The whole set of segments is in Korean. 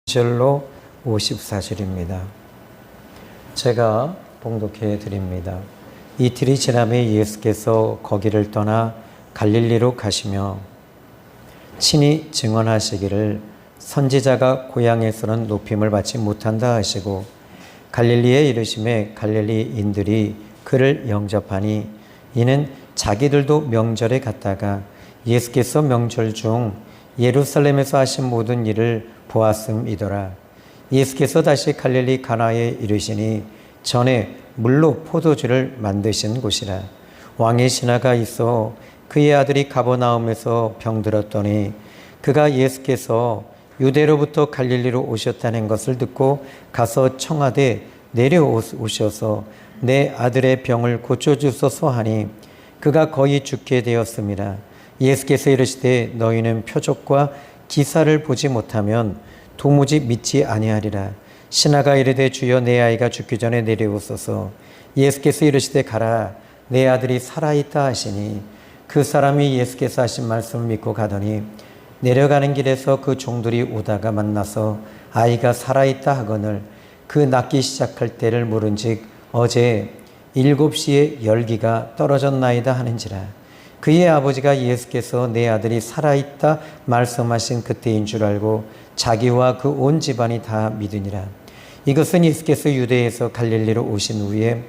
절로 54절입니다. 제가 봉독해 드립니다. 이틀이 지나매 예수께서 거기를 떠나 갈릴리로 가시며 친히 증언하시기를 선지자가 고향에서는 높임을 받지 못한다 하시고 갈릴리에 이르심에 갈릴리인들이 그를 영접하니 이는 자기들도 명절에 갔다가 예수께서 명절 중 예루살렘에서 하신 모든 일을 보았음이더라. 예수께서 다시 갈릴리 가나에 이르시니 전에 물로 포도주를 만드신 곳이라. 왕의 신하가 있어 그의 아들이 가버나움에서 병들었더니 그가 예수께서 유대로부터 갈릴리로 오셨다는 것을 듣고 가서 청하되 내려오셔서 내 아들의 병을 고쳐주소서 하니 그가 거의 죽게 되었습니다. 예수께서 이르시되 너희는 표적과 기사를 보지 못하면 도무지 믿지 아니하리라. 신하가 이르되 주여 내 아이가 죽기 전에 내려오소서. 예수께서 이르시되 가라 내 아들이 살아있다 하시니 그 사람이 예수께서 하신 말씀을 믿고 가더니 내려가는 길에서 그 종들이 오다가 만나서 아이가 살아있다 하거늘 그 낫기 시작할 때를 물은즉 어제 7시에 열기가 떨어졌나이다 하는지라. 그의 아버지가 예수께서 내 아들이 살아있다 말씀하신 그때인 줄 알고 자기와 그 온 집안이 다 믿으니라. 이것은 예수께서 유대에서 갈릴리로 오신 후에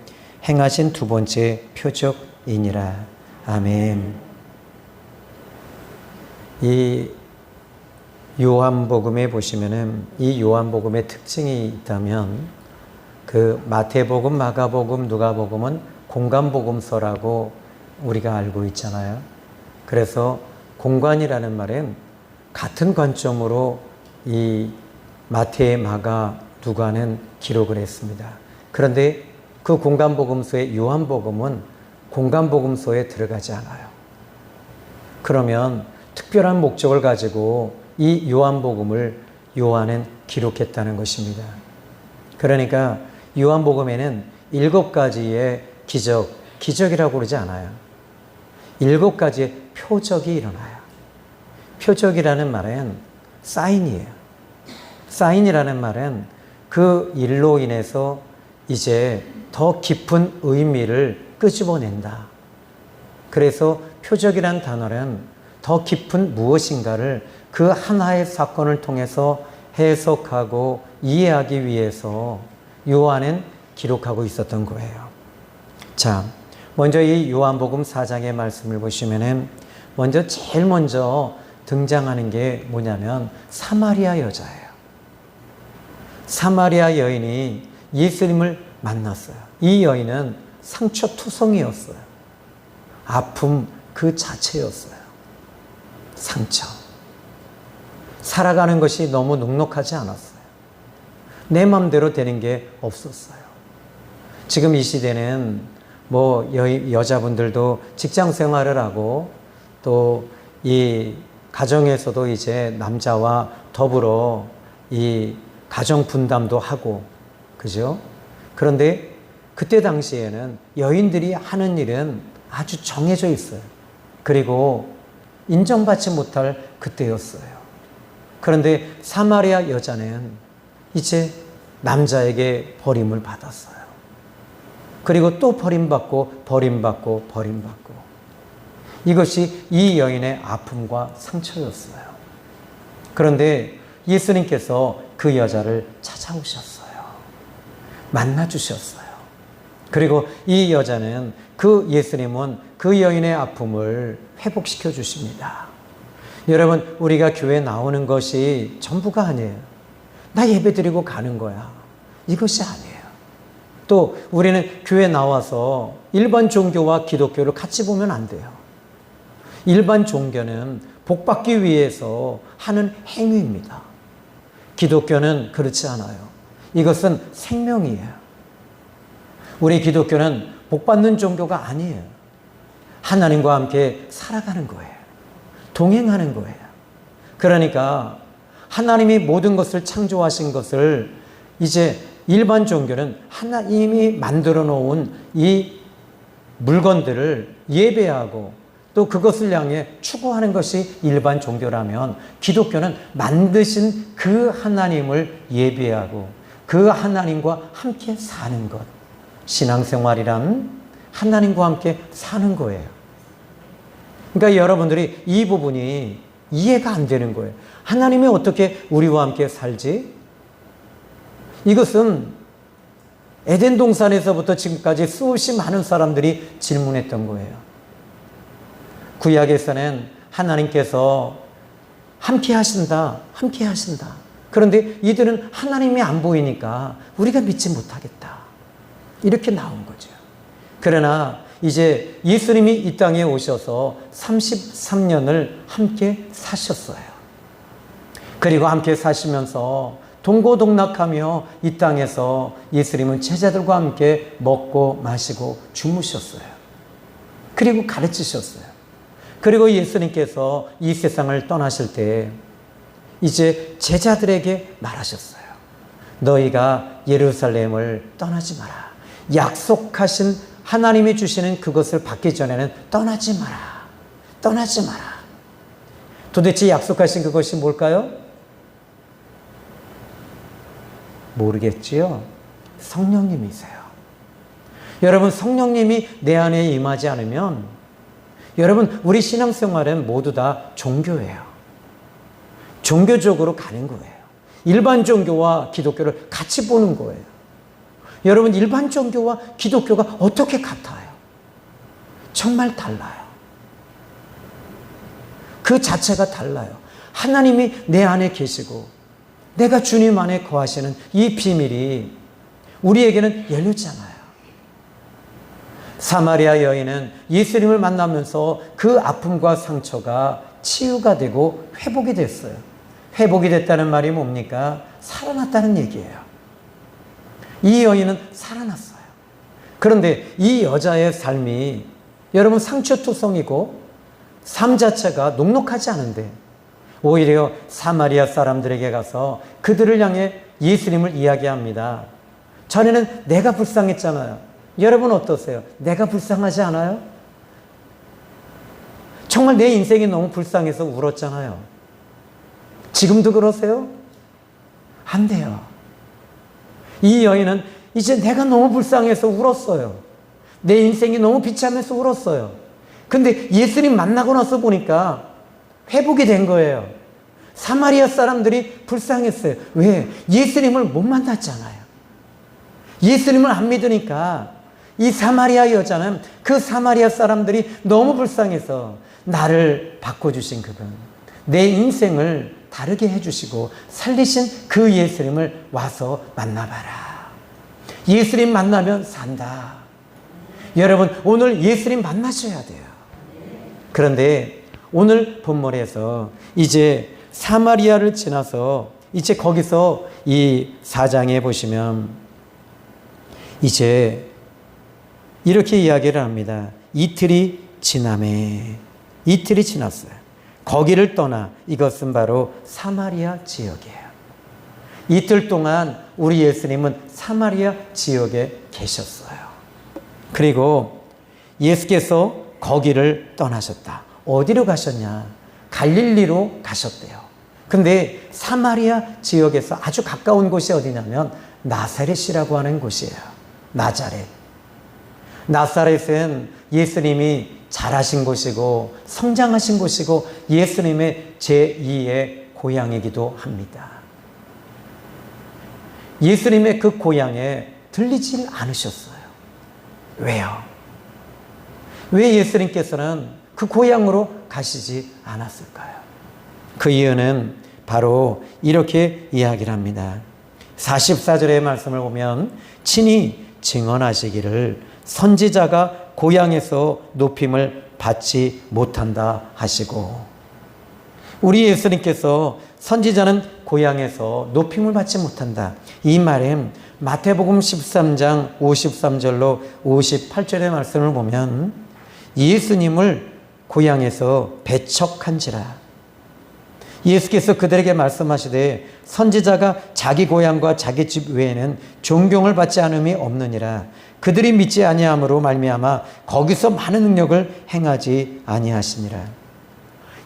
행하신 두 번째 표적이니라. 아멘. 이 요한복음에 보시면은 이 요한복음의 특징이 있다면 그 마태복음, 마가복음, 누가복음은 공간복음서라고 우리가 알고 있잖아요. 그래서 공간이라는 말은 같은 관점으로 이 마태, 마가, 누가는 기록을 했습니다. 그런데 그 공간복음서의 요한복음은 공간복음서에 들어가지 않아요. 그러면 특별한 목적을 가지고 이 요한복음을 요한은 기록했다는 것입니다. 그러니까 요한복음에는 7가지의 기적이라고 그러지 않아요. 7가지의 표적이 일어나요. 표적이라는 말은 사인이에요. 사인이라는 말은 그 일로 인해서 이제 더 깊은 의미를 끄집어낸다. 그래서 표적이란 단어는 더 깊은 무엇인가를 그 하나의 사건을 통해서 해석하고 이해하기 위해서 요한은 기록하고 있었던 거예요. 자, 먼저 이 요한복음 4장의 말씀을 보시면은 제일 먼저 등장하는 게 뭐냐면 사마리아 여자예요. 사마리아 여인이 예수님을 만났어요. 이 여인은 상처투성이었어요. 아픔 그 자체였어요. 상처. 살아가는 것이 너무 넉넉하지 않았어요. 내 마음대로 되는 게 없었어요. 지금 이 시대는 여자분들도 직장 생활을 하고 또 이 가정에서도 이제 남자와 더불어 이 가정 분담도 하고, 그죠? 그런데 그때 당시에는 여인들이 하는 일은 아주 정해져 있어요. 그리고 인정받지 못할 그때였어요. 그런데 사마리아 여자는 이제 남자에게 버림을 받았어요. 그리고 또 버림받고 이것이 이 여인의 아픔과 상처였어요. 그런데 예수님께서 그 여자를 찾아오셨어요. 만나주셨어요. 그리고 이 여자는 예수님은 그 여인의 아픔을 회복시켜 주십니다. 여러분, 우리가 교회 나오는 것이 전부가 아니에요. 나 예배 드리고 가는 거야. 이것이 아니에요. 또 우리는 교회 나와서 일반 종교와 기독교를 같이 보면 안 돼요. 일반 종교는 복받기 위해서 하는 행위입니다. 기독교는 그렇지 않아요. 이것은 생명이에요. 우리 기독교는 복받는 종교가 아니에요. 하나님과 함께 살아가는 거예요. 동행하는 거예요. 그러니까 하나님이 모든 것을 창조하신 것을 이제 일반 종교는 하나님이 만들어 놓은 이 물건들을 예배하고 또 그것을 향해 추구하는 것이 일반 종교라면 기독교는 만드신 그 하나님을 예배하고 그 하나님과 함께 사는 것. 신앙생활이란 하나님과 함께 사는 거예요. 그러니까 여러분들이 이 부분이 이해가 안 되는 거예요. 하나님이 어떻게 우리와 함께 살지? 이것은 에덴 동산에서부터 지금까지 수없이 많은 사람들이 질문했던 거예요. 구약에서는 하나님께서 함께 하신다. 그런데 이들은 하나님이 안 보이니까 우리가 믿지 못하겠다. 이렇게 나온 거죠. 그러나 이제 예수님이 이 땅에 오셔서 33년을 함께 사셨어요. 그리고 함께 사시면서 동고동락하며 이 땅에서 예수님은 제자들과 함께 먹고 마시고 주무셨어요. 그리고 가르치셨어요. 그리고 예수님께서 이 세상을 떠나실 때 이제 제자들에게 말하셨어요. 너희가 예루살렘을 떠나지 마라. 약속하신 하나님이 주시는 그것을 받기 전에는 떠나지 마라. 도대체 약속하신 그것이 뭘까요? 모르겠지요? 성령님이세요. 여러분, 성령님이 내 안에 임하지 않으면 여러분, 우리 신앙생활은 모두 다 종교예요. 종교적으로 가는 거예요. 일반 종교와 기독교를 같이 보는 거예요. 여러분, 일반 종교와 기독교가 어떻게 같아요? 정말 달라요. 그 자체가 달라요. 하나님이 내 안에 계시고 내가 주님 안에 거하시는 이 비밀이 우리에게는 열렸잖아요. 사마리아 여인은 예수님을 만나면서 그 아픔과 상처가 치유가 되고 회복이 됐어요. 회복이 됐다는 말이 뭡니까? 살아났다는 얘기예요. 이 여인은 살아났어요. 그런데 이 여자의 삶이 여러분 상처투성이고 삶 자체가 녹록하지 않은데 오히려 사마리아 사람들에게 가서 그들을 향해 예수님을 이야기합니다. 전에는 내가 불쌍했잖아요. 여러분 어떠세요? 내가 불쌍하지 않아요? 정말 내 인생이 너무 불쌍해서 울었잖아요. 지금도 그러세요? 안 돼요. 이 여인은 이제 내가 너무 불쌍해서 울었어요. 내 인생이 너무 비참해서 울었어요. 근데 예수님 만나고 나서 보니까 회복이 된 거예요. 사마리아 사람들이 불쌍했어요. 왜? 예수님을 못 만났잖아요. 예수님을 안 믿으니까 이 사마리아 여자는 그 사마리아 사람들이 너무 불쌍해서 나를 바꿔주신 그분, 내 인생을 다르게 해주시고 살리신 그 예수님을 와서 만나봐라. 예수님 만나면 산다. 여러분, 오늘 예수님 만나셔야 돼요. 그런데 오늘 본문에서 이제 사마리아를 지나서 이제 거기서 이 4장에 보시면 이제 이렇게 이야기를 합니다. 이틀이 지남에, 이틀이 지났어요. 거기를 떠나, 이것은 바로 사마리아 지역이에요. 이틀 동안 우리 예수님은 사마리아 지역에 계셨어요. 그리고 예수께서 거기를 떠나셨다. 어디로 가셨냐? 갈릴리로 가셨대요. 근데 사마리아 지역에서 아주 가까운 곳이 어디냐면 나사렛이라고 하는 곳이에요. 나자렛. 나사렛은 예수님이 자라신 곳이고 성장하신 곳이고 예수님의 제2의 고향이기도 합니다. 예수님의 그 고향에 들리질 않으셨어요. 왜요? 왜 예수님께서는 그 고향으로 가시지 않았을까요? 그 이유는 바로 이렇게 이야기를 합니다. 44절의 말씀을 보면 친히 증언하시기를 선지자가 고향에서 높임을 받지 못한다 하시고, 우리 예수님께서 선지자는 고향에서 높임을 받지 못한다. 이 말은 마태복음 13장 53절로 58절의 말씀을 보면 예수님을 고향에서 배척한지라, 예수께서 그들에게 말씀하시되 선지자가 자기 고향과 자기 집 외에는 존경을 받지 않음이 없느니라. 그들이 믿지 아니함으로 말미암아 거기서 많은 능력을 행하지 아니하시니라.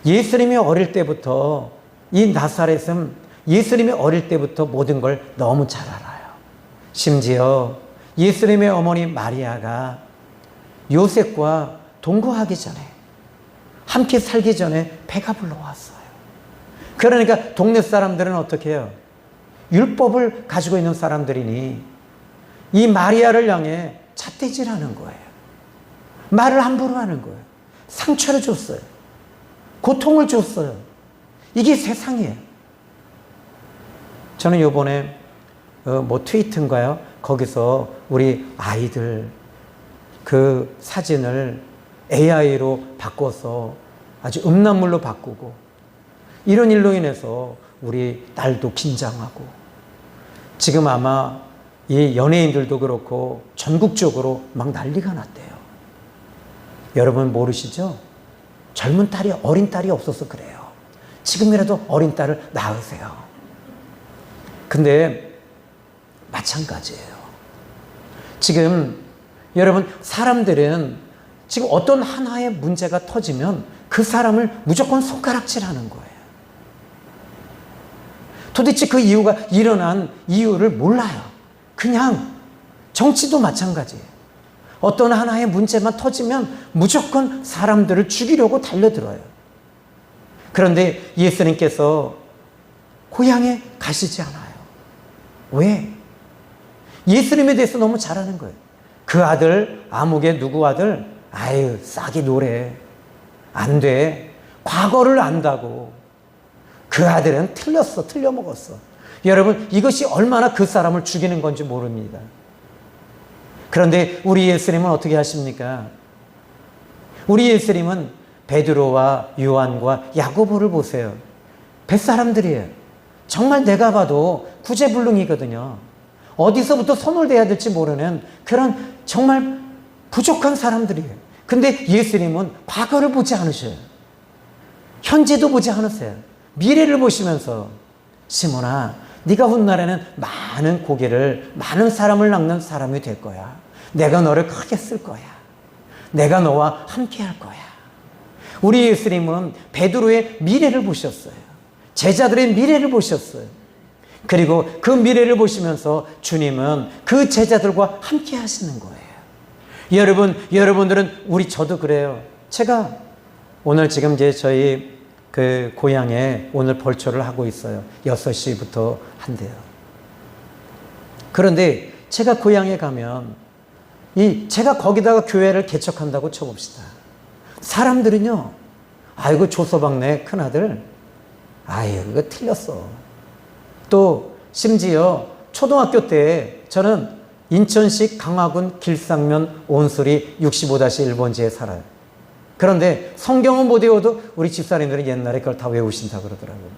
예수님이 어릴 때부터 이 나사렛은 예수님이 어릴 때부터 모든 걸 너무 잘 알아요. 심지어 예수님의 어머니 마리아가 요셉과 동거하기 전에, 함께 살기 전에 배가 불러왔어요. 그러니까 동네 사람들은 어떻게 해요? 율법을 가지고 있는 사람들이니 이 마리아를 향해 잣대질하는 거예요. 말을 함부로 하는 거예요. 상처를 줬어요. 고통을 줬어요. 이게 세상이에요. 저는 요번에 트위터인가요? 거기서 우리 아이들 그 사진을 AI로 바꿔서 아주 음란물로 바꾸고 이런 일로 인해서 우리 딸도 긴장하고 지금 아마 이 연예인들도 그렇고 전국적으로 막 난리가 났대요. 여러분 모르시죠? 젊은 딸이 어린 딸이 없어서 그래요. 지금이라도 어린 딸을 낳으세요. 근데 마찬가지예요. 지금 여러분 사람들은 지금 어떤 하나의 문제가 터지면 그 사람을 무조건 손가락질하는 거예요. 도대체 그 이유가 일어난 이유를 몰라요. 그냥 정치도 마찬가지예요. 어떤 하나의 문제만 터지면 무조건 사람들을 죽이려고 달려들어요. 그런데 예수님께서 고향에 가시지 않아요. 왜? 예수님에 대해서 너무 잘 아는 거예요. 그 아들, 아무개 누구 아들? 아유, 싹이 노래. 안 돼. 과거를 안다고. 그 아들은 틀렸어. 틀려먹었어. 여러분, 이것이 얼마나 그 사람을 죽이는 건지 모릅니다. 그런데 우리 예수님은 어떻게 하십니까? 우리 예수님은 베드로와 요한과 야고보를 보세요. 뱃사람들이에요. 정말 내가 봐도 구제불능이거든요. 어디서부터 손을 대야 될지 모르는 그런 정말 부족한 사람들이에요. 근데 예수님은 과거를 보지 않으셔요. 현재도 보지 않으세요. 미래를 보시면서 시몬아, 네가 훗날에는 많은 고기를, 많은 사람을 낚는 사람이 될 거야. 내가 너를 크게 쓸 거야. 내가 너와 함께 할 거야. 우리 예수님은 베드로의 미래를 보셨어요. 제자들의 미래를 보셨어요. 그리고 그 미래를 보시면서 주님은 그 제자들과 함께 하시는 거예요. 여러분들은 저도 그래요. 제가 오늘 지금 이제 저희 그 고향에 오늘 벌초를 하고 있어요. 6시부터 한대요. 그런데 제가 고향에 가면 제가 거기다가 교회를 개척한다고 쳐봅시다. 사람들은요, 아이고 조서방네 큰아들, 아유 그거 틀렸어. 또 심지어 초등학교 때 저는 인천시 강화군 길상면 온수리 65-1번지에 살아요. 그런데 성경은 못 외워도 우리 집사님들은 옛날에 그걸 다 외우신다 그러더라고요.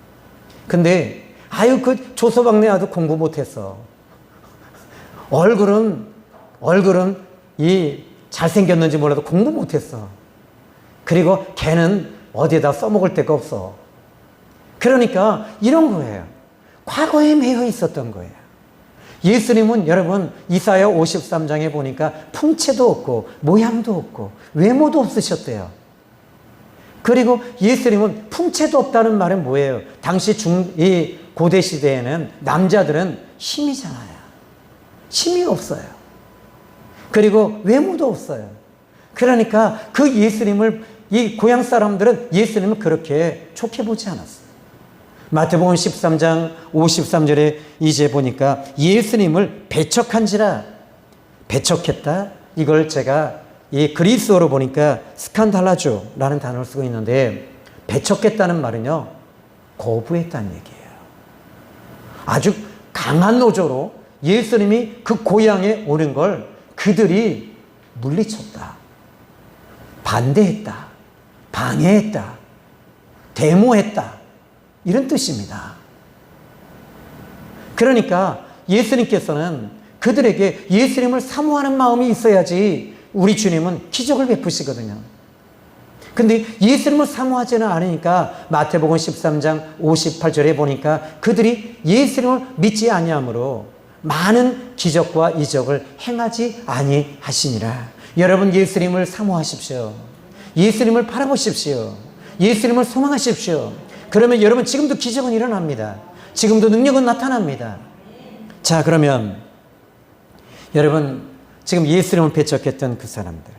근데 아유 그 조서방네 아들 공부 못했어. 얼굴은 잘생겼는지 몰라도 공부 못했어. 그리고 걔는 어디에다 써먹을 데가 없어. 그러니까 이런 거예요. 과거에 매여 있었던 거예요. 예수님은 여러분 이사야 53장에 보니까 풍채도 없고 모양도 없고 외모도 없으셨대요. 그리고 예수님은 풍채도 없다는 말은 뭐예요? 당시 이 고대 시대에는 남자들은 힘이잖아요. 힘이 없어요. 그리고 외모도 없어요. 그러니까 그 예수님을 이 고향 사람들은 예수님을 그렇게 좋게 보지 않았어요. 마태복음 13장 53절에 이제 보니까 예수님을 배척한지라, 배척했다. 이걸 제가 이 그리스어로 보니까 스칸달라조라는 단어를 쓰고 있는데, 배척했다는 말은요, 거부했다는 얘기예요. 아주 강한 노조로 예수님이 그 고향에 오는 걸 그들이 물리쳤다. 반대했다. 방해했다. 데모했다. 이런 뜻입니다. 그러니까 예수님께서는 그들에게 예수님을 사모하는 마음이 있어야지 우리 주님은 기적을 베푸시거든요. 근데 예수님을 사모하지는 않으니까 마태복음 13장 58절에 보니까 그들이 예수님을 믿지 아니하므로 많은 기적과 이적을 행하지 아니하시니라. 여러분, 예수님을 사모하십시오. 예수님을 바라보십시오. 예수님을 소망하십시오. 그러면 여러분, 지금도 기적은 일어납니다. 지금도 능력은 나타납니다. 자, 그러면 여러분, 지금 예수님을 배척했던 그 사람들,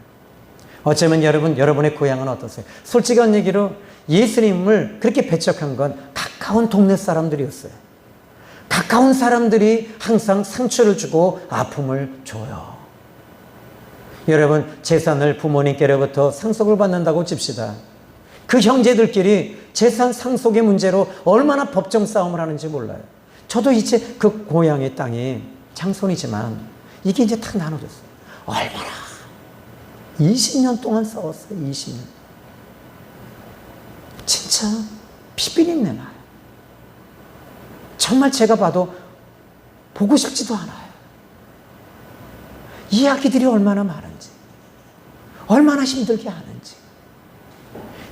어쩌면 여러분의 고향은 어떠세요? 솔직한 얘기로 예수님을 그렇게 배척한 건 가까운 동네 사람들이었어요. 가까운 사람들이 항상 상처를 주고 아픔을 줘요. 여러분, 재산을 부모님께로부터 상속을 받는다고 칩시다. 그 형제들끼리 재산 상속의 문제로 얼마나 법정 싸움을 하는지 몰라요. 저도 이제 그 고향의 땅이 장손이지만 이게 이제 딱 나눠졌어요. 얼마나 20년 동안 싸웠어요. 20년. 진짜 피비린내 나요. 정말 제가 봐도 보고 싶지도 않아요. 이야기들이 얼마나 많은지, 얼마나 힘들게 하는지.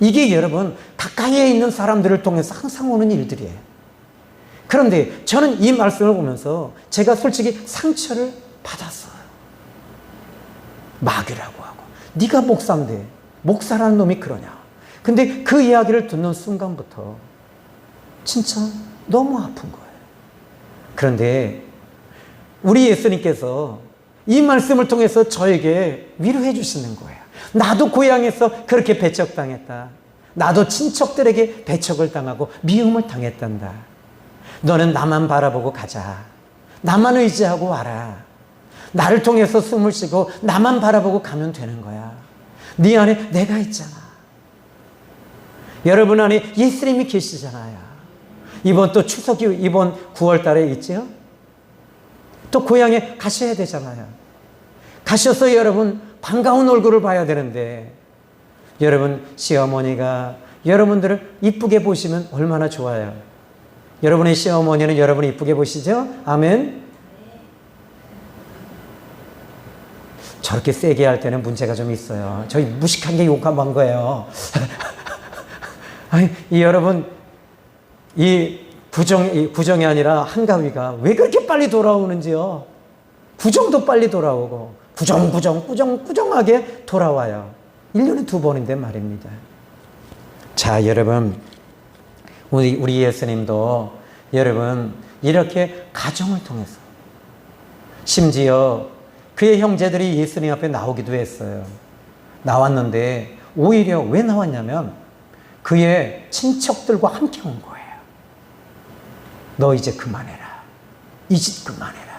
이게 여러분, 가까이에 있는 사람들을 통해서 항상 오는 일들이에요. 그런데 저는 이 말씀을 보면서 제가 솔직히 상처를 받았어요. 마귀라고 하고, 네가 목사인데 목사라는 놈이 그러냐. 근데 그 이야기를 듣는 순간부터 진짜 너무 아픈 거예요. 그런데 우리 예수님께서 이 말씀을 통해서 저에게 위로해 주시는 거예요. 나도 고향에서 그렇게 배척당했다. 나도 친척들에게 배척을 당하고 미움을 당했단다. 너는 나만 바라보고 가자. 나만 의지하고 와라. 나를 통해서 숨을 쉬고 나만 바라보고 가면 되는 거야. 네 안에 내가 있잖아. 여러분 안에 예수님이 계시잖아요. 이번 또 추석이 이번 9월 달에 있죠? 또 고향에 가셔야 되잖아요. 가셔서 여러분 반가운 얼굴을 봐야 되는데, 여러분 시어머니가 여러분들을 이쁘게 보시면 얼마나 좋아요. 여러분의 시어머니는 여러분을 이쁘게 보시죠? 아멘. 저렇게 세게 할 때는 문제가 좀 있어요. 저희 무식한 게 욕한 거예요. 아니, 여러분, 이 부정이 아니라 한가위가 왜 그렇게 빨리 돌아오는지요. 부정도 빨리 돌아오고 꾸정하게 돌아와요. 1년에 2번인데 말입니다. 자, 여러분, 우리 예수님도 여러분 이렇게 가정을 통해서, 심지어 그의 형제들이 예수님 앞에 나오기도 했어요. 나왔는데 오히려 왜 나왔냐면 그의 친척들과 함께 온 거예요. 너 이제 그만해라. 이 짓 그만해라.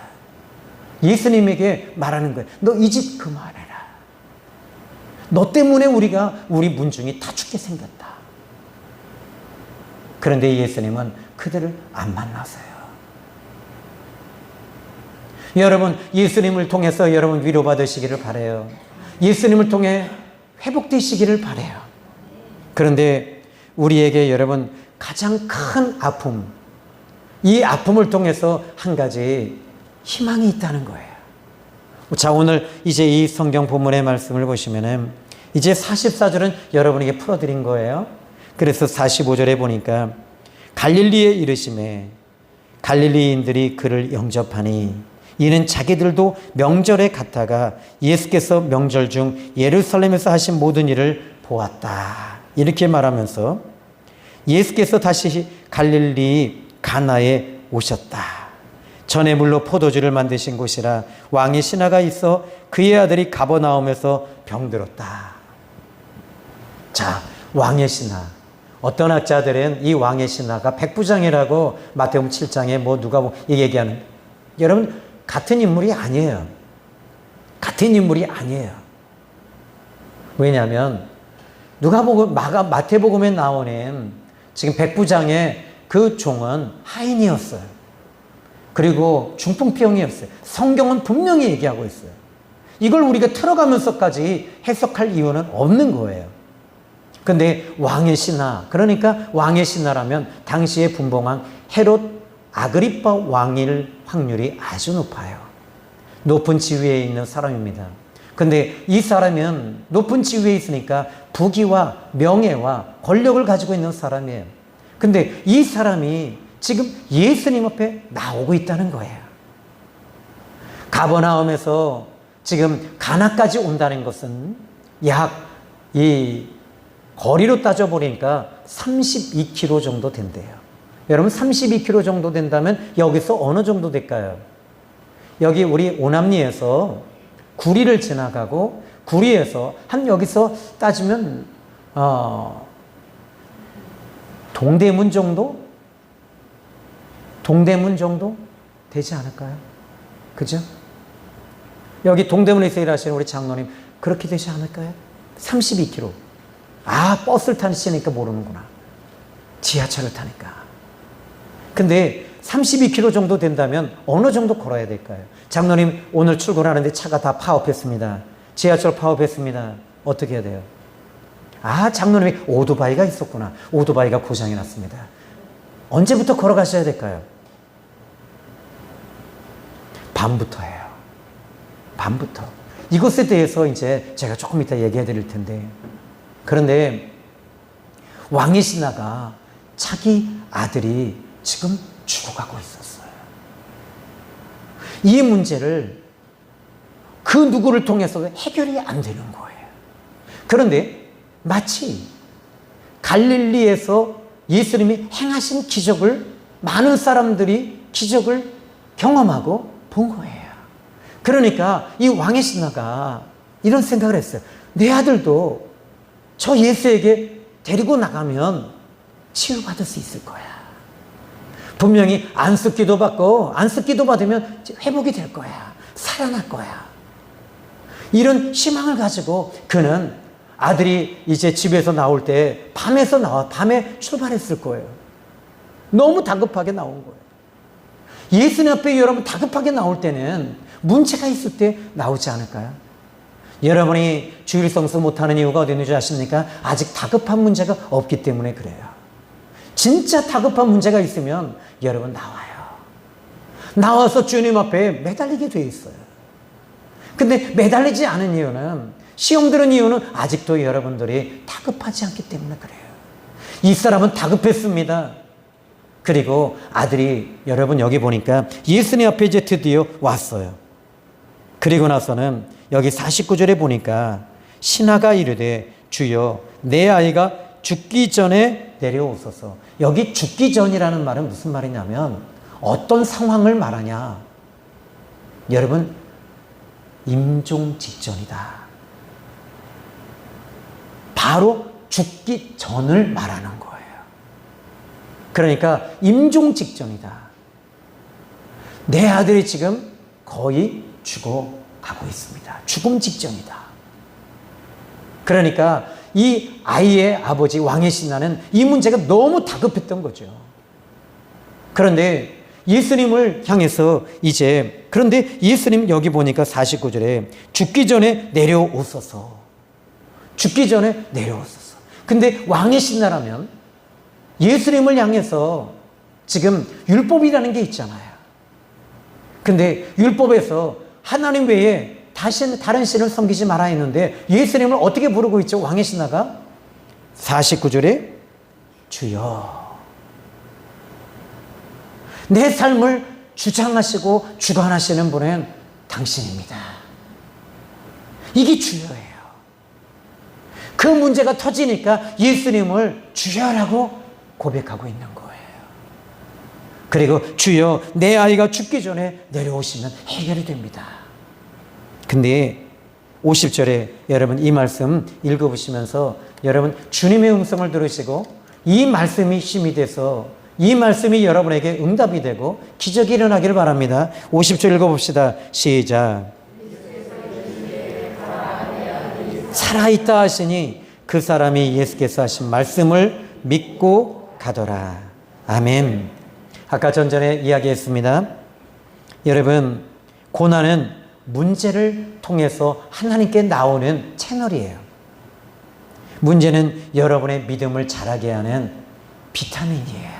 예수님에게 말하는 거예요. 너 이 짓 그만해라. 너 때문에 우리 문중이 다 죽게 생겼다. 그런데 예수님은 그들을 안 만나세요. 여러분, 예수님을 통해서 여러분 위로받으시기를 바라요. 예수님을 통해 회복되시기를 바라요. 그런데 우리에게 여러분 가장 큰 아픔, 이 아픔을 통해서 한 가지 희망이 있다는 거예요. 자, 오늘 이제 이 성경 본문의 말씀을 보시면은 이제 44절은 여러분에게 풀어드린 거예요. 그래서 45절에 보니까 갈릴리에 이르심에 갈릴리인들이 그를 영접하니 이는 자기들도 명절에 갔다가 예수께서 명절 중 예루살렘에서 하신 모든 일을 보았다. 이렇게 말하면서 예수께서 다시 갈릴리 가나에 오셨다. 전에 물로 포도주를 만드신 곳이라 왕의 신하가 있어 그의 아들이 가버나움에서 병들었다. 자, 왕의 신하. 어떤 학자들은 이 왕의 신하가 백부장이라고 마태복음 7장에 누가 얘기하는, 여러분 같은 인물이 아니에요. 같은 인물이 아니에요. 왜냐하면 마태복음에 나오는 지금 백부장의 그 종은 하인이었어요. 그리고 중풍병이었어요. 성경은 분명히 얘기하고 있어요. 이걸 우리가 틀어가면서까지 해석할 이유는 없는 거예요. 근데 왕의 신하, 그러니까 왕의 신하라면 당시의 분봉왕 헤롯 아그리파 왕일 확률이 아주 높아요. 높은 지위에 있는 사람입니다. 근데 이 사람은 높은 지위에 있으니까 부귀와 명예와 권력을 가지고 있는 사람이에요. 근데 이 사람이 지금 예수님 앞에 나오고 있다는 거예요. 가버나움에서 지금 가나까지 온다는 것은 약 이 거리로 따져보니까 32km 정도 된대요. 여러분 32km 정도 된다면 여기서 어느 정도 될까요? 여기 우리 오남리에서 구리를 지나가고 구리에서 한 여기서 따지면 동대문 정도? 동대문 정도 되지 않을까요? 그죠? 여기 동대문에서 일하시는 우리 장로님 그렇게 되지 않을까요? 32km. 아, 버스를 타시니까 모르는구나. 지하철을 타니까. 근데 32km 정도 된다면 어느 정도 걸어야 될까요? 장로님 오늘 출근하는데 차가 다 파업했습니다. 지하철 파업했습니다. 어떻게 해야 돼요? 아, 장로님이 오토바이가 있었구나. 오토바이가 고장이 났습니다. 언제부터 걸어가셔야 될까요? 밤부터예요. 밤부터. 이것에 대해서 이제 제가 조금 이따 얘기해 드릴 텐데, 그런데 왕의 신하가 자기 아들이 지금 죽어가고 있었어요. 이 문제를 그 누구를 통해서 해결이 안 되는 거예요. 그런데 마치 갈릴리에서 예수님이 행하신 기적을 많은 사람들이 기적을 경험하고 본 거예요. 그러니까 이 왕의 신하가 이런 생각을 했어요. 내 아들도 저 예수에게 데리고 나가면 치유받을 수 있을 거야. 분명히 안수기도 받고 안수기도 받으면 회복이 될 거야. 살아날 거야. 이런 희망을 가지고 그는 아들이 이제 집에서 나올 때 밤에 출발했을 거예요. 너무 다급하게 나온 거예요. 예수님 앞에 여러분 다급하게 나올 때는 문제가 있을 때 나오지 않을까요? 여러분이 주일 성수 못하는 이유가 어디 있는지 아십니까? 아직 다급한 문제가 없기 때문에 그래요. 진짜 다급한 문제가 있으면 여러분 나와요. 나와서 주님 앞에 매달리게 돼 있어요. 근데 매달리지 않은 이유는, 시험 들은 이유는 아직도 여러분들이 다급하지 않기 때문에 그래요. 이 사람은 다급했습니다. 그리고 아들이, 여러분 여기 보니까 예수님 앞에 이제 드디어 왔어요. 그리고 나서는 여기 49절에 보니까 신하가 이르되 주여 내 아이가 죽기 전에 내려오소서. 여기 죽기 전이라는 말은 무슨 말이냐면 어떤 상황을 말하냐. 여러분 임종 직전이다. 바로 죽기 전을 말하는 거예요. 그러니까 임종 직전이다. 내 아들이 지금 거의 죽어가고 있습니다. 죽음 직전이다. 그러니까 이 아이의 아버지 왕의 신하는 이 문제가 너무 다급했던 거죠. 그런데 예수님을 향해서 이제, 그런데 예수님 여기 보니까 49절에 죽기 전에 내려오소서. 죽기 전에 내려오소서. 근데 왕의 신하라면 예수님을 향해서 지금 율법이라는 게 있잖아요. 근데 율법에서 하나님 외에 다른 신을 섬기지 말아 했는데 예수님을 어떻게 부르고 있죠? 왕의 신하가 49절에 주여. 내 삶을 주장하시고 주관하시는 분은 당신입니다. 이게 주여예요. 그 문제가 터지니까 예수님을 주여라고 고백하고 있는 거예요. 그리고 주여 내 아이가 죽기 전에 내려오시면 해결이 됩니다. 근데 50절에 여러분 이 말씀 읽어보시면서 여러분 주님의 음성을 들으시고 이 말씀이 힘이 돼서 이 말씀이 여러분에게 응답이 되고 기적이 일어나기를 바랍니다. 50절 읽어봅시다. 시작. 살아있다 하시니 그 사람이 예수께서 하신 말씀을 믿고 가더라. 아멘. 아까 전전에 이야기했습니다. 여러분 고난은 문제를 통해서 하나님께 나오는 채널이에요. 문제는 여러분의 믿음을 자라게 하는 비타민이에요.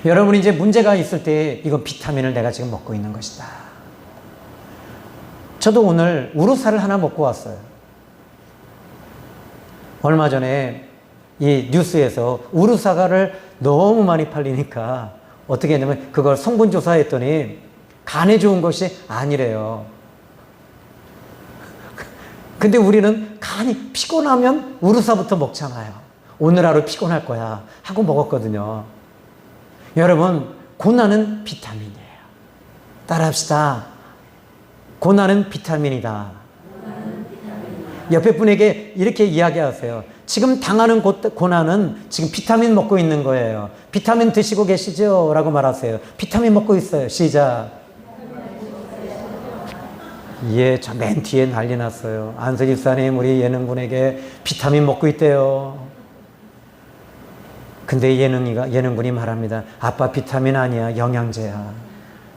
여러분이 이제 문제가 있을 때 이건 비타민을 내가 지금 먹고 있는 것이다. 저도 오늘 우루사를 하나 먹고 왔어요. 얼마 전에 이 뉴스에서 우루사과를 너무 많이 팔리니까 어떻게 했냐면 그걸 성분 조사했더니 간에 좋은 것이 아니래요. 근데 우리는 간이 피곤하면 우루사부터 먹잖아요. 오늘 하루 피곤할 거야 하고 먹었거든요. 여러분, 고난은 비타민이에요. 따라합시다. 고난은 비타민이다. 옆에 분에게 이렇게 이야기하세요. 지금 당하는 고난은 지금 비타민 먹고 있는 거예요. 비타민 드시고 계시죠? 라고 말하세요. 비타민 먹고 있어요. 시작. 예, 저 맨 뒤에 난리 났어요. 안서 집사님, 우리 예능군에게 비타민 먹고 있대요. 근데 예능군이 말합니다. 아빠 비타민 아니야. 영양제야.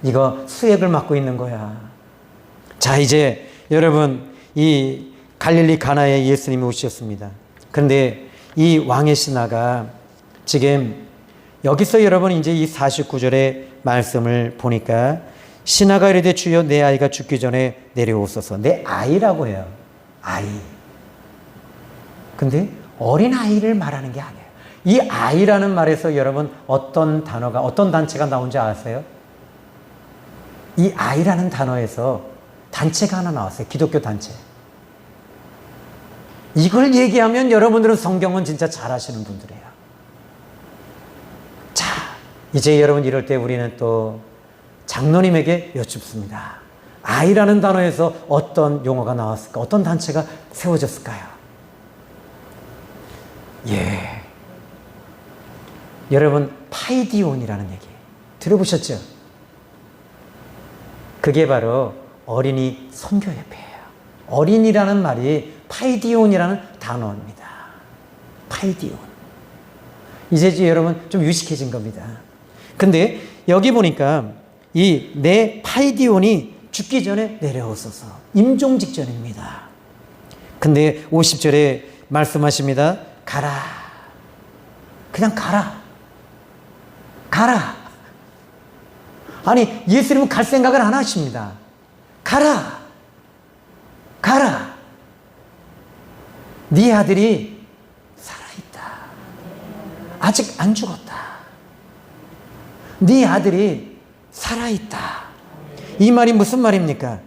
이거 수액을 맞고 있는 거야. 자, 이제 여러분, 이 갈릴리 가나에 예수님이 오셨습니다. 그런데 이 왕의 신하가 지금 여기서 여러분 이제 이 49절의 말씀을 보니까 신하가 이르되 주여 내 아이가 죽기 전에 내려오소서. 내 아이라고 해요. 아이. 근데 어린 아이를 말하는 게 아니에요. 이 아이라는 말에서 여러분 어떤 단어가, 어떤 단체가 나온지 아세요? 이 아이라는 단어에서 단체가 하나 나왔어요. 기독교 단체. 이걸 얘기하면 여러분들은 성경은 진짜 잘 아시는 분들이에요. 자, 이제 여러분 이럴 때 우리는 또 장로님에게 여쭙습니다. 아이라는 단어에서 어떤 용어가 나왔을까? 어떤 단체가 세워졌을까요? 예. 여러분, 파이디온이라는 얘기 들어보셨죠? 그게 바로 어린이 선교협회예요. 어린이라는 말이 파이디온이라는 단어입니다. 파이디온. 이제 여러분 좀 유식해진 겁니다. 근데 여기 보니까 이 내 파이디온이 죽기 전에 내려오소서. 임종 직전입니다. 근데 50절에 말씀하십니다. 가라. 그냥 가라. 가라. 아니, 예수님은 갈 생각을 안 하십니다. 가라. 가라. 네 아들이 살아있다. 아직 안 죽었다. 네 아들이 살아있다. 이 말이 무슨 말입니까?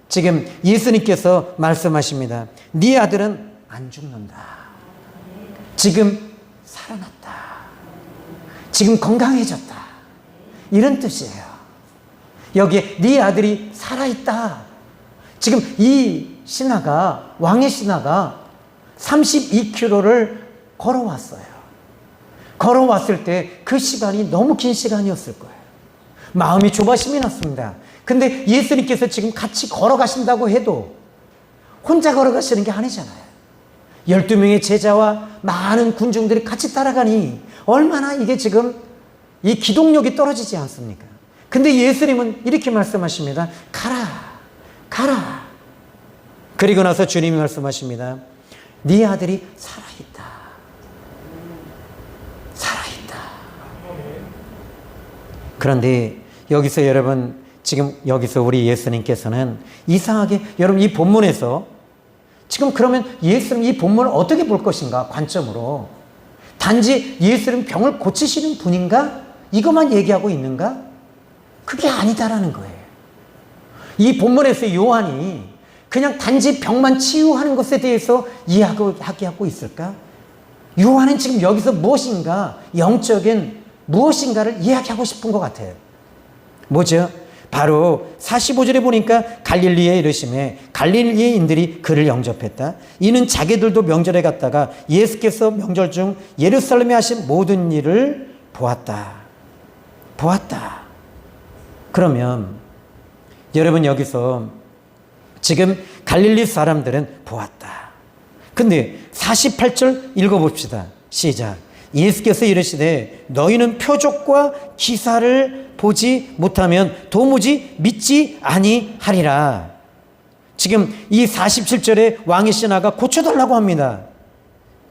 지금 예수님께서 말씀하십니다. 네 아들은 안 죽는다. 지금 살아났다. 지금 건강해졌다. 이런 뜻이에요. 여기에 네 아들이 살아있다. 지금 이 신하가, 왕의 신하가 32km를 걸어왔어요. 걸어왔을 때 그 시간이 너무 긴 시간이었을 거예요. 마음이 조바심이 났습니다. 근데 예수님께서 지금 같이 걸어가신다고 해도 혼자 걸어가시는 게 아니잖아요. 12명의 제자와 많은 군중들이 같이 따라가니 얼마나 이게 지금 이 기동력이 떨어지지 않습니까? 근데 예수님은 이렇게 말씀하십니다. 가라, 가라. 그리고 나서 주님이 말씀하십니다. 네 아들이 살아있다. 살아있다. 그런데 여기서 여러분, 지금 여기서 우리 예수님께서는 이상하게 여러분 이 본문에서 지금 그러면 예수님 이 본문을 어떻게 볼 것인가 관점으로 단지 예수님 병을 고치시는 분인가? 이것만 얘기하고 있는가? 그게 아니다라는 거예요. 이 본문에서 요한이 그냥 단지 병만 치유하는 것에 대해서 이야기하고 있을까? 요한은 지금 여기서 무엇인가, 영적인 무엇인가를 이야기하고 싶은 것 같아요. 뭐죠? 바로 45절에 보니까 갈릴리에 이르시매 갈릴리인들이 그를 영접했다. 이는 자기들도 명절에 갔다가 예수께서 명절 중 예루살렘에 하신 모든 일을 보았다. 보았다. 그러면 여러분 여기서 지금 갈릴리 사람들은 보았다. 근데 48절 읽어봅시다. 시작. 예수께서 이르시되 너희는 표적과 기사를 보지 못하면 도무지 믿지 아니하리라. 지금 이 47절에 왕의 신하가 고쳐달라고 합니다.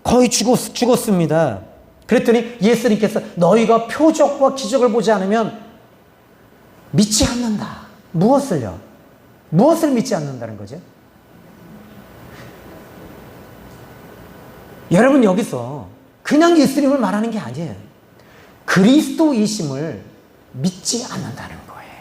거의 죽었습니다. 그랬더니 예수님께서 너희가 표적과 기적을 보지 않으면 믿지 않는다. 무엇을요? 무엇을 믿지 않는다는 거죠? 여러분, 여기서 그냥 예수님을 말하는 게 아니에요. 그리스도이심을 믿지 않는다는 거예요.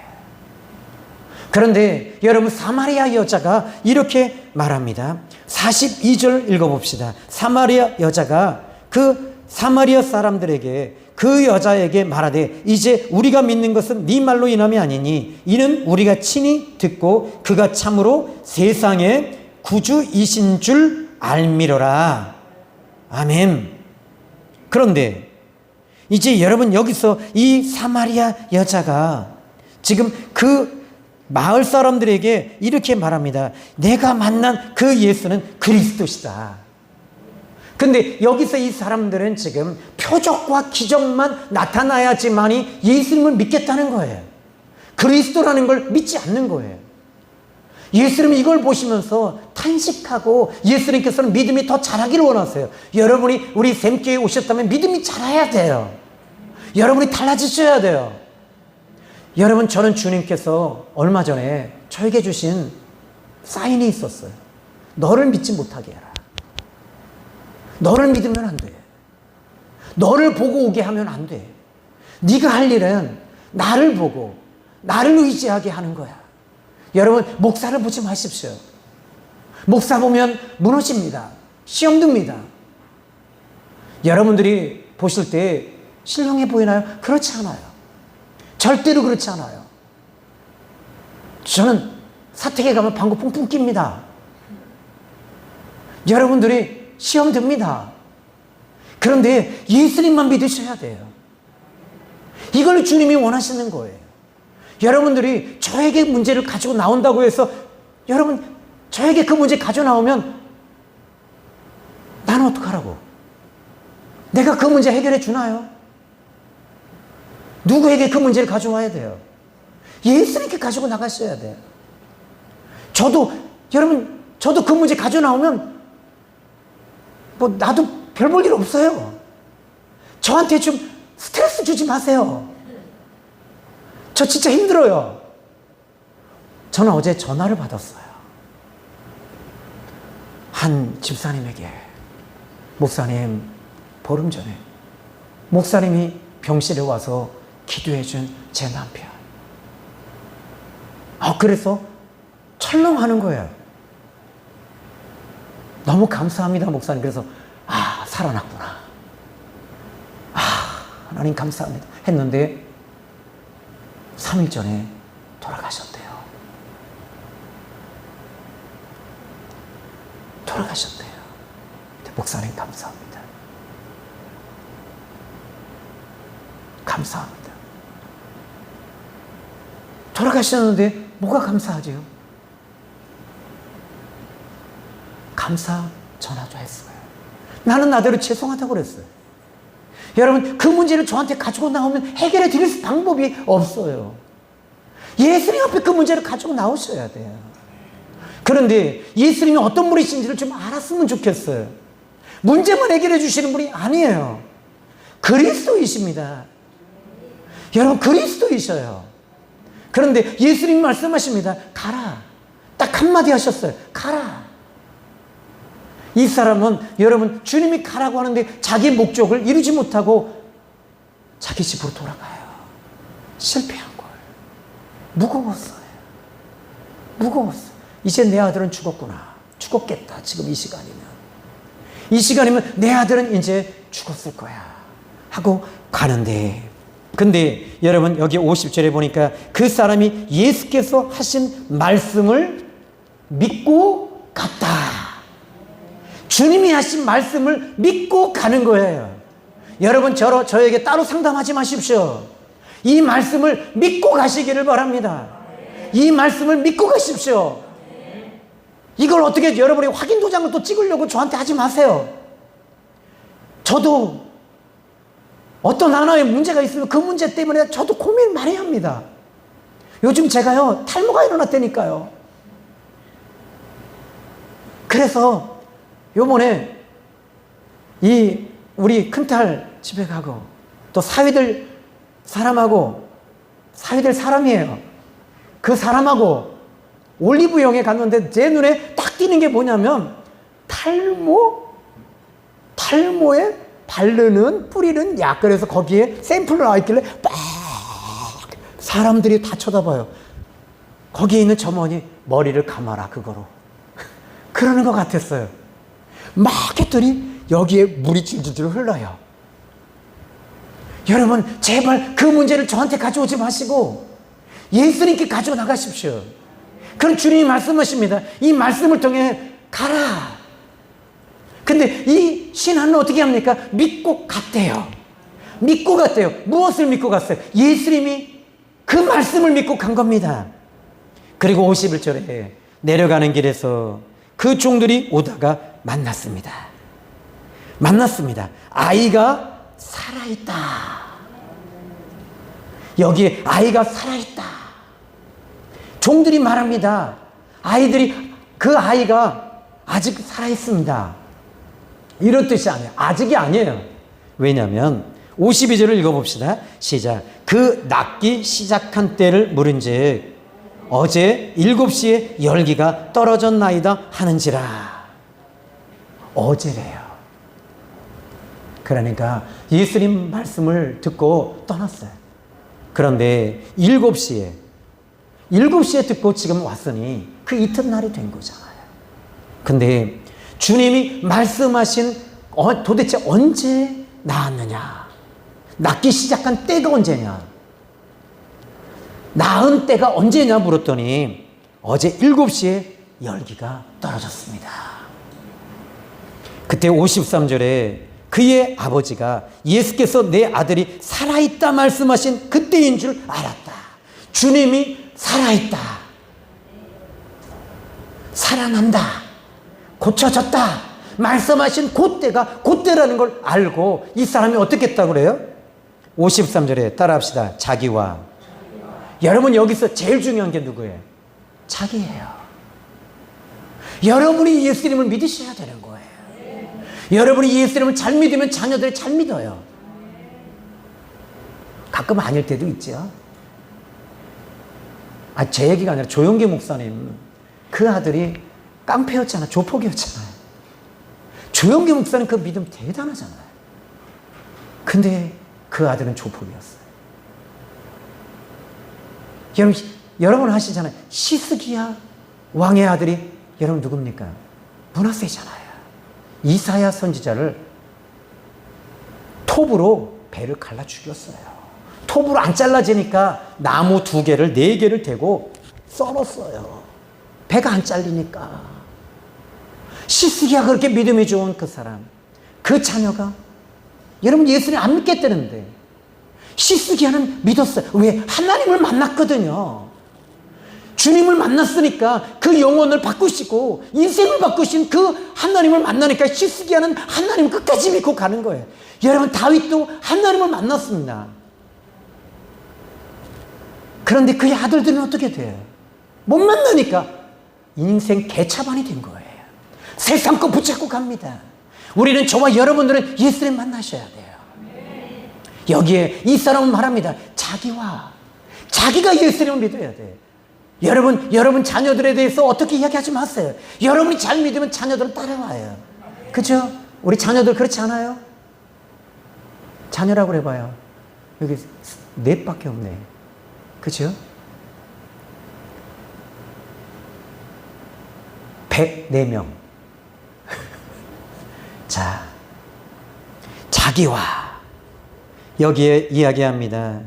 그런데 여러분, 사마리아 여자가 이렇게 말합니다. 42절 읽어봅시다. 사마리아 여자가 그 사마리아 사람들에게, 그 여자에게 말하되 이제 우리가 믿는 것은 네 말로 인함이 아니니 이는 우리가 친히 듣고 그가 참으로 세상의 구주이신 줄 알미러라. 아멘. 그런데 이제 여러분, 여기서 이 사마리아 여자가 지금 그 마을 사람들에게 이렇게 말합니다. 내가 만난 그 예수는 그리스도시다. 근데 여기서 이 사람들은 지금 표적과 기적만 나타나야지만이 예수님을 믿겠다는 거예요. 그리스도라는 걸 믿지 않는 거예요. 예수님이 이걸 보시면서 탄식하고 예수님께서는 믿음이 더 자라기를 원하세요. 여러분이 우리 샘교회에 오셨다면 믿음이 자라야 돼요. 여러분이 달라지셔야 돼요. 여러분, 저는 주님께서 얼마 전에 저에게 주신 사인이 있었어요. 너를 믿지 못하게 해라. 너를 믿으면 안 돼. 너를 보고 오게 하면 안 돼. 네가 할 일은 나를 보고 나를 의지하게 하는 거야. 여러분, 목사를 보지 마십시오. 목사 보면 무너집니다. 시험 듭니다. 여러분들이 보실 때 신령해 보이나요? 그렇지 않아요. 절대로 그렇지 않아요. 저는 사택에 가면 방구 뿡뿡 낍니다. 여러분들이 시험 듭니다. 그런데 예수님만 믿으셔야 돼요. 이걸 주님이 원하시는 거예요. 여러분들이 저에게 문제를 가지고 나온다고 해서 여러분, 저에게 그 문제 가지고 나오면 나는 어떡하라고? 내가 그 문제 해결해 주나요? 누구에게 그 문제를 가져와야 돼요? 예수님께 가지고 나가셔야 돼요. 여러분, 저도 그 문제 가지고 나오면 나도 별 볼 일 없어요. 저한테 좀 스트레스 주지 마세요. 저 진짜 힘들어요. 저는 어제 전화를 받았어요. 한 집사님에게, 목사님, 보름 전에 목사님이 병실에 와서 기도해 준 제 남편. 그래서 철렁하는 거예요. 너무 감사합니다, 목사님. 그래서 살아났구나. 하나님 감사합니다 했는데 3일 전에 돌아가셨대요. 돌아가셨대요. 목사님 감사합니다. 감사합니다. 돌아가셨는데 뭐가 감사하지요? 감사 전화도 했어요. 나는 나대로 죄송하다고 그랬어요. 여러분, 그 문제를 저한테 가지고 나오면 해결해 드릴 방법이 없어요. 예수님 앞에 그 문제를 가지고 나오셔야 돼요. 그런데 예수님이 어떤 분이신지를 좀 알았으면 좋겠어요. 문제만 해결해 주시는 분이 아니에요. 그리스도이십니다. 여러분, 그리스도이셔요. 그런데 예수님이 말씀하십니다. 가라. 딱 한마디 하셨어요. 가라. 이 사람은 여러분, 주님이 가라고 하는데 자기 목적을 이루지 못하고 자기 집으로 돌아가요. 실패한 거예요. 무거웠어요. 무거웠어요. 이제 내 아들은 죽었구나. 죽었겠다. 지금 이 시간이면. 이 시간이면 내 아들은 이제 죽었을 거야. 하고 가는데, 근데 여러분, 여기 50절에 보니까 그 사람이 예수께서 하신 말씀을 믿고 갔다. 주님이 하신 말씀을 믿고 가는 거예요. 여러분, 저에게 따로 상담하지 마십시오. 이 말씀을 믿고 가시기를 바랍니다. 이 말씀을 믿고 가십시오. 이걸 어떻게 여러분이 확인 도장을 또 찍으려고 저한테 하지 마세요. 저도 어떤 하나의 문제가 있으면 그 문제 때문에 저도 고민을 많이 합니다. 요즘 제가요, 탈모가 일어났다니까요. 그래서 요번에 우리 큰딸 집에 가고 또 사위들 사람이에요. 그 사람하고 올리브영에 갔는데 제 눈에 딱 띄는 게 뭐냐면 탈모에 바르는 뿌리는 약. 그래서 거기에 샘플을 나와 있길래 막 사람들이 다 쳐다봐요. 거기에 있는 점원이 머리를 감아라 그거로 그러는 것 같았어요. 막 했더니 여기에 물이 질질 흘러요. 여러분 제발 그 문제를 저한테 가져오지 마시고 예수님께 가지고 나가십시오. 그럼 주님이 말씀하십니다. 이 말씀을 통해 가라. 근데 이 신하는 어떻게 합니까? 믿고 갔대요. 믿고 갔대요. 무엇을 믿고 갔어요? 예수님이 그 말씀을 믿고 간 겁니다. 그리고 51절에 내려가는 길에서 그 종들이 오다가 만났습니다. 아이가 살아있다. 여기에 아이가 살아있다. 종들이 말합니다. 그 아이가 아직 살아있습니다. 이런 뜻이 아니에요. 아직이 아니에요. 왜냐하면 52절을 읽어봅시다. 시작. 그 낫기 시작한 때를 물은즉 어제 7시에 열기가 떨어졌나이다 하는지라. 어제래요. 그러니까 예수님 말씀을 듣고 떠났어요. 그런데 7시에 듣고 지금 왔으니 그 이튿날이 된 거잖아요. 근데 주님이 말씀하신 도대체 언제 나았느냐? 낫기 시작한 때가 언제냐? 나은 때가 언제냐 물었더니 어제 7시에 열기가 떨어졌습니다. 그때 53절에 그의 아버지가 예수께서 내 아들이 살아있다 말씀하신 그때인 줄 알았다. 주님이 살아있다. 살아난다. 고쳐졌다. 말씀하신 그때라는 걸 알고 이 사람이 어떻게 했다고 그래요? 53절에 따라합시다. 자기와. 여러분 여기서 제일 중요한 게 누구예요? 자기예요. 여러분이 예수님을 믿으셔야 되는 거예요. 여러분이 예수님을 잘 믿으면 자녀들이 잘 믿어요. 가끔 아닐 때도 있죠. 제 얘기가 아니라 조용기 목사님 그 아들이 깡패였잖아. 조폭이었잖아요. 조용기 목사님 그 믿음 대단하잖아요. 근데 그 아들은 조폭이었어요. 여러분 하시잖아요. 시스기야 왕의 아들이 여러분 누굽니까? 므낫세잖아요. 이사야 선지자를 톱으로 배를 갈라 죽였어요. 톱으로 안 잘라지니까 나무 2개를 4개를 대고 썰었어요. 배가 안 잘리니까. 시스기야 그렇게 믿음이 좋은 그 사람, 그 자녀가 여러분 예수님 안 믿겠다는데 시스기야는 믿었어요. 왜? 하나님을 만났거든요. 주님을 만났으니까 그 영혼을 바꾸시고 인생을 바꾸신 그 하나님을 만나니까 시스기야는 하나님 끝까지 믿고 가는 거예요. 여러분 다윗도 하나님을 만났습니다. 그런데 그의 아들들은 어떻게 돼요? 못 만나니까 인생 개차반이 된 거예요. 세상 거 붙잡고 갑니다. 우리는 저와 여러분들은 예수님 만나셔야 돼요. 여기에 이 사람은 말합니다. 자기가 예수님을 믿어야 돼요. 여러분 자녀들에 대해서 어떻게 이야기하지 마세요. 여러분이 잘 믿으면 자녀들은 따라와요. 그죠? 우리 자녀들 그렇지 않아요? 자녀라고 해봐요. 여기 4밖에 없네. 그죠? 104명. 자, 자기와 여기에 이야기합니다.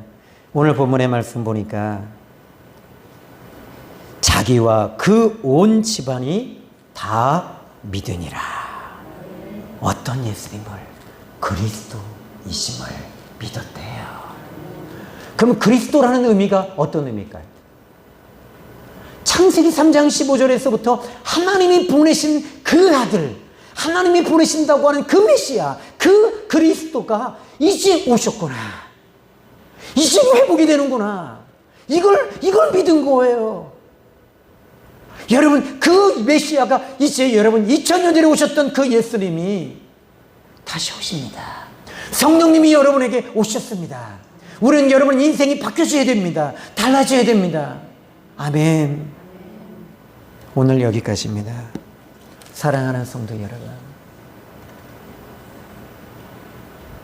오늘 본문의 말씀 보니까 자기와 그 온 집안이 다 믿으니라. 어떤 예수님을? 그리스도이심을 믿었대요. 그럼 그리스도라는 의미가 어떤 의미일까요? 창세기 3장 15절에서부터 하나님이 보내신 그 아들, 하나님이 보내신다고 하는 그 메시아, 그 그리스도가 이제 오셨구나. 이제 회복이 되는구나. 이걸 믿은 거예요. 여러분 그 메시아가 이제 여러분 2000년 전에 오셨던 그 예수님이 다시 오십니다. 성령님이 여러분에게 오셨습니다. 우리는 여러분 인생이 바뀌어져야 됩니다. 달라져야 됩니다. 아멘. 오늘 여기까지입니다. 사랑하는 성도 여러분,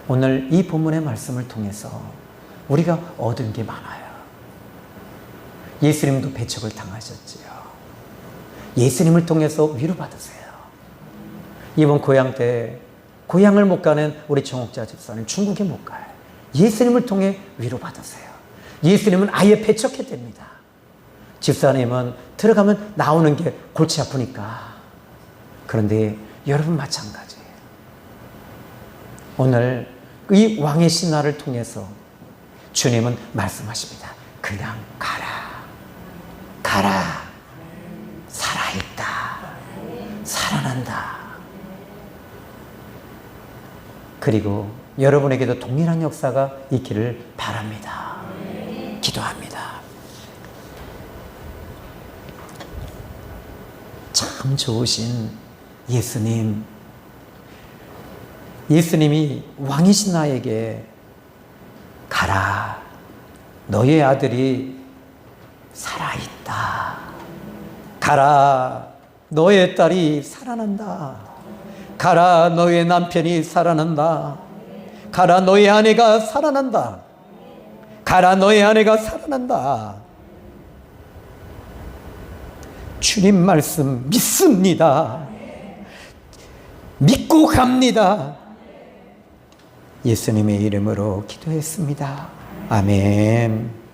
오늘 이 본문의 말씀을 통해서 우리가 얻은 게 많아요. 예수님도 배척을 당하셨지요. 예수님을 통해서 위로받으세요. 이번 고향 때 고향을 못 가는 우리 정옥자 집사님 중국에 못 가요. 예수님을 통해 위로받으세요. 예수님은 아예 배척해댑니다. 집사님은 들어가면 나오는 게 골치 아프니까. 그런데 여러분 마찬가지예요. 오늘 이 왕의 신화를 통해서 주님은 말씀하십니다. 그냥 가라. 가라. 살아있다. 살아난다. 그리고 여러분에게도 동일한 역사가 있기를 바랍니다. 기도합니다. 참 좋으신 예수님. 예수님이 왕이신 나에게 가라. 너의 아들이 살아있다. 가라. 너의 딸이 살아난다. 가라. 너의 남편이 살아난다. 가라. 너의 아내가 살아난다. 가라. 너의 아내가 살아난다. 주님 말씀 믿습니다. 믿고 갑니다. 예수님의 이름으로 기도했습니다. 아멘.